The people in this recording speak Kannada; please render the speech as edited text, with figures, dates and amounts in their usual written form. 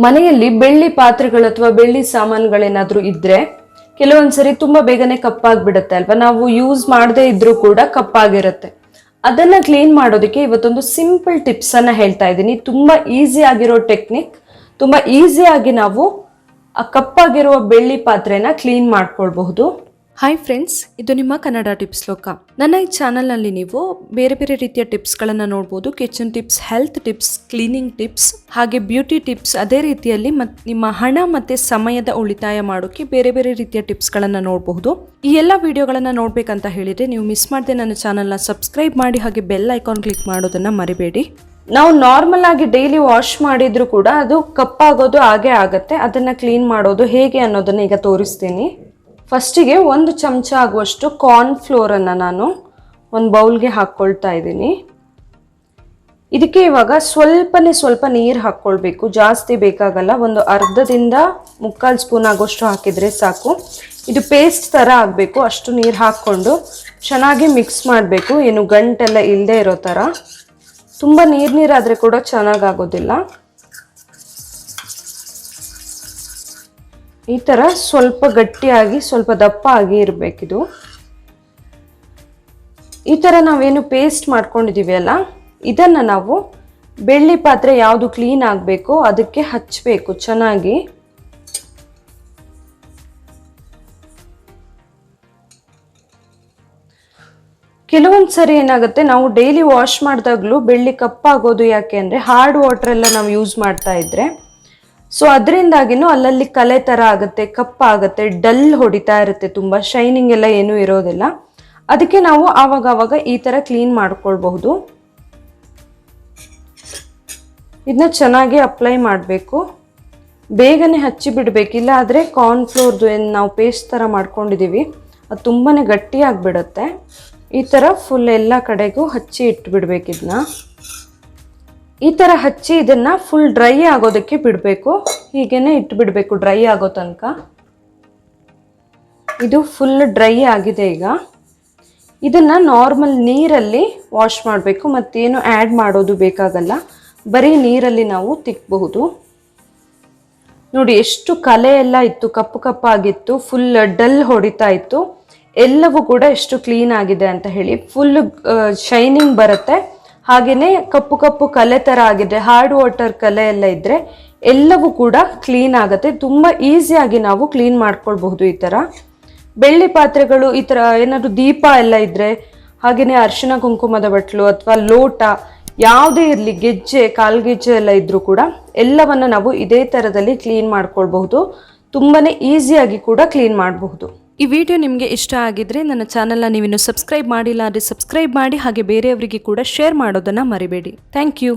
ಮನೆಯಲ್ಲಿ ಬೆಳ್ಳಿ ಪಾತ್ರೆಗಳು ಅಥವಾ ಬೆಳ್ಳಿ ಸಾಮಾನುಗಳೇನಾದ್ರೂ ಇದ್ರೆ ಕೆಲವೊಂದ್ಸರಿ ತುಂಬಾ ಬೇಗನೆ ಕಪ್ಪಾಗ್ಬಿಡುತ್ತೆ ಅಲ್ವಾ. ನಾವು ಯೂಸ್ ಮಾಡದೇ ಇದ್ರೂ ಕೂಡ ಕಪ್ಪಾಗಿರುತ್ತೆ. ಅದನ್ನ ಕ್ಲೀನ್ ಮಾಡೋದಕ್ಕೆ ಇವತ್ತೊಂದು ಸಿಂಪಲ್ ಟಿಪ್ಸ್ ಅನ್ನ ಹೇಳ್ತಾ ಇದ್ದೀನಿ. ತುಂಬಾ ಈಸಿ ಆಗಿರೋ ಟೆಕ್ನಿಕ್. ತುಂಬಾ ಈಸಿಯಾಗಿ ನಾವು ಆ ಕಪ್ಪಾಗಿರುವ ಬೆಳ್ಳಿ ಪಾತ್ರೆನ ಕ್ಲೀನ್ ಮಾಡ್ಕೊಳ್ಬಹುದು. ಹಾಯ್ ಫ್ರೆಂಡ್ಸ್, ಇದು ನಿಮ್ಮ ಕನ್ನಡ ಟಿಪ್ಸ್ ಲೋಕ. ನನ್ನ ಈ ಚಾನಲ್ನಲ್ಲಿ ನೀವು ಬೇರೆ ಬೇರೆ ರೀತಿಯ ಟಿಪ್ಸ್ಗಳನ್ನು ನೋಡ್ಬೋದು. Kitchen tips, health tips, cleaning tips, ಹಾಗೆ ಬ್ಯೂಟಿ ಟಿಪ್ಸ್. ಅದೇ ರೀತಿಯಲ್ಲಿ ನಿಮ್ಮ ಹಣ ಮತ್ತೆ ಸಮಯದ ಉಳಿತಾಯ ಮಾಡೋಕೆ ಬೇರೆ ಬೇರೆ ರೀತಿಯ ಟಿಪ್ಸ್ಗಳನ್ನು ನೋಡಬಹುದು. ಈ ಎಲ್ಲ ವಿಡಿಯೋಗಳನ್ನು ನೋಡ್ಬೇಕಂತ ಹೇಳಿದ್ರೆ ನೀವು ಮಿಸ್ ಮಾಡದೆ ನನ್ನ ಚಾನಲ್ನ ಸಬ್ಸ್ಕ್ರೈಬ್ ಮಾಡಿ ಹಾಗೆ ಬೆಲ್ ಐಕಾನ್ ಕ್ಲಿಕ್ ಮಾಡೋದನ್ನ ಮರಿಬೇಡಿ. ನಾವು ನಾರ್ಮಲ್ ಆಗಿ ಡೈಲಿ ವಾಶ್ ಮಾಡಿದ್ರು ಕೂಡ ಅದು ಕಪ್ಪಾಗೋದು ಹಾಗೆ ಆಗತ್ತೆ. ಅದನ್ನ ಕ್ಲೀನ್ ಮಾಡೋದು ಹೇಗೆ ಅನ್ನೋದನ್ನ ಈಗ ತೋರಿಸ್ತೀನಿ. ಫಸ್ಟಿಗೆ 1 ಚಮಚ ಆಗುವಷ್ಟು ಕಾರ್ನ್ ಫ್ಲೋರನ್ನು ನಾನು ಒಂದು ಬೌಲ್ಗೆ ಹಾಕ್ಕೊಳ್ತಾ ಇದ್ದೀನಿ. ಇದಕ್ಕೆ ಇವಾಗ ಸ್ವಲ್ಪ ನೀರು ಹಾಕ್ಕೊಳ್ಬೇಕು, ಜಾಸ್ತಿ ಬೇಕಾಗಲ್ಲ. ಒಂದು ಅರ್ಧದಿಂದ 3/4 ಸ್ಪೂನ್ ಆಗುವಷ್ಟು ಹಾಕಿದರೆ ಸಾಕು. ಇದು ಪೇಸ್ಟ್ ಥರ ಆಗಬೇಕು. ಅಷ್ಟು ನೀರು ಹಾಕ್ಕೊಂಡು ಚೆನ್ನಾಗಿ ಮಿಕ್ಸ್ ಮಾಡಬೇಕು, ಏನು ಗಂಟೆಲ್ಲ ಇಲ್ಲದೆ ಇರೋ ಥರ. ತುಂಬ ನೀರಾದರೆ ಕೂಡ ಚೆನ್ನಾಗಾಗೋದಿಲ್ಲ. ಈ ಥರ ಸ್ವಲ್ಪ ಗಟ್ಟಿಯಾಗಿ ಸ್ವಲ್ಪ ದಪ್ಪ ಆಗಿ ಇರಬೇಕಿದು. ಈ ಥರ ನಾವೇನು ಪೇಸ್ಟ್ ಮಾಡ್ಕೊಂಡಿದ್ದೀವಿ ಅಲ್ಲ, ಇದನ್ನು ನಾವು ಬೆಳ್ಳಿ ಪಾತ್ರೆ ಯಾವುದು ಕ್ಲೀನ್ ಆಗಬೇಕು ಅದಕ್ಕೆ ಹಚ್ಚಬೇಕು ಚೆನ್ನಾಗಿ. ಕೆಲವೊಂದು ಸರಿ ಏನಾಗುತ್ತೆ, ನಾವು ಡೈಲಿ ವಾಶ್ ಮಾಡಿದಾಗಲೂ ಬೆಳ್ಳಿ ಕಪ್ಪಾಗೋದು ಯಾಕೆ ಅಂದರೆ ಹಾರ್ಡ್ ವಾಟರ್ ಎಲ್ಲ ನಾವು ಯೂಸ್ ಮಾಡ್ತಾ ಇದ್ರೆ ಸೊ ಅದರಿಂದಾಗಿನೂ ಅಲ್ಲಲ್ಲಿ ಕಲೆ ಥರ ಆಗುತ್ತೆ, ಕಪ್ಪಾಗುತ್ತೆ, ಡಲ್ ಹೊಡಿತಾ ಇರುತ್ತೆ, ತುಂಬ ಶೈನಿಂಗ್ ಎಲ್ಲ ಏನೂ ಇರೋದಿಲ್ಲ. ಅದಕ್ಕೆ ನಾವು ಆವಾಗ ಈ ಥರ ಕ್ಲೀನ್ ಮಾಡ್ಕೊಳ್ಬಹುದು. ಇದನ್ನ ಚೆನ್ನಾಗಿ ಅಪ್ಲೈ ಮಾಡಬೇಕು, ಬೇಗನೆ ಹಚ್ಚಿ ಬಿಡಬೇಕಿಲ್ಲ. ಆದರೆ ಕಾರ್ನ್ಫ್ಲೋರ್ದು ಏನು ನಾವು ಪೇಸ್ಟ್ ಥರ ಮಾಡ್ಕೊಂಡಿದ್ದೀವಿ ಅದು ತುಂಬಾ ಗಟ್ಟಿಯಾಗಿಬಿಡುತ್ತೆ. ಈ ಥರ ಫುಲ್ ಎಲ್ಲ ಕಡೆಗೂ ಹಚ್ಚಿ ಇಟ್ಬಿಡ್ಬೇಕು. ಇದನ್ನ ಈ ಥರ ಹಚ್ಚಿ ಇದನ್ನು ಫುಲ್ ಡ್ರೈ ಆಗೋದಕ್ಕೆ ಬಿಡಬೇಕು. ಹೀಗೇನೆ ಇಟ್ಬಿಡಬೇಕು ಡ್ರೈ ಆಗೋ ತನಕ. ಇದು ಫುಲ್ ಡ್ರೈ ಆಗಿದೆ. ಈಗ ಇದನ್ನು ನಾರ್ಮಲ್ ನೀರಲ್ಲಿ ವಾಶ್ ಮಾಡಬೇಕು, ಮತ್ತೇನು ಆ್ಯಡ್ ಮಾಡೋದು ಬೇಕಾಗಲ್ಲ. ಬರೀ ನೀರಲ್ಲಿ ನಾವು ತಿಕ್ಕಬಹುದು. ನೋಡಿ ಎಷ್ಟು ಕಲೆ ಎಲ್ಲ ಇತ್ತು, ಕಪ್ಪು ಕಪ್ಪಾಗಿತ್ತು, ಫುಲ್ ಡಲ್ ಹೊಡಿತಾ ಇತ್ತು. ಎಲ್ಲವೂ ಕೂಡ ಎಷ್ಟು ಕ್ಲೀನ್ ಆಗಿದೆ ಅಂತ ಹೇಳಿ. ಫುಲ್ ಶೈನಿಂಗ್ ಬರುತ್ತೆ, ಹಾಗೆಯೇ ಕಪ್ಪು ಕಲೆ ಥರ ಆಗಿದೆ. ಹಾರ್ಡ್ ವಾಟರ್ ಕಲೆ ಎಲ್ಲ ಇದ್ದರೆ ಎಲ್ಲವೂ ಕೂಡ ಕ್ಲೀನ್ ಆಗುತ್ತೆ. ತುಂಬ ಈಸಿಯಾಗಿ ನಾವು ಕ್ಲೀನ್ ಮಾಡ್ಕೊಳ್ಬಹುದು. ಈ ಥರ ಬೆಳ್ಳಿ ಪಾತ್ರೆಗಳು, ಈ ಥರ ಏನಾದರೂ ದೀಪ ಎಲ್ಲ ಇದ್ದರೆ, ಹಾಗೆಯೇ ಅರಿಶಿನ ಕುಂಕುಮದ ಬಟ್ಲು ಅಥವಾ ಲೋಟ ಯಾವುದೇ ಇರಲಿ, ಗೆಜ್ಜೆ, ಕಾಲ್ಗೆಜ್ಜೆ ಎಲ್ಲ ಇದ್ದರೂ ಕೂಡ ಎಲ್ಲವನ್ನು ನಾವು ಇದೇ ಥರದಲ್ಲಿ ಕ್ಲೀನ್ ಮಾಡ್ಕೊಳ್ಬಹುದು. ತುಂಬಾ ಈಸಿಯಾಗಿ ಕೂಡ ಕ್ಲೀನ್ ಮಾಡಬಹುದು. ಈ ವಿಡಿಯೋ ನಿಮಗೆ ಇಷ್ಟ ಆಗಿದ್ರೆ ನನ್ನ ಚಾನಲ್ನ ನೀವಿನ್ನು ಸಬ್ಸ್ಕ್ರೈಬ್ ಮಾಡಿಲ್ಲ ಅಂದರೆ ಸಬ್ಸ್ಕ್ರೈಬ್ ಮಾಡಿ, ಹಾಗೆ ಬೇರೆಯವರಿಗೆ ಕೂಡ ಶೇರ್ ಮಾಡೋದನ್ನು ಮರಿಬೇಡಿ. Thank you.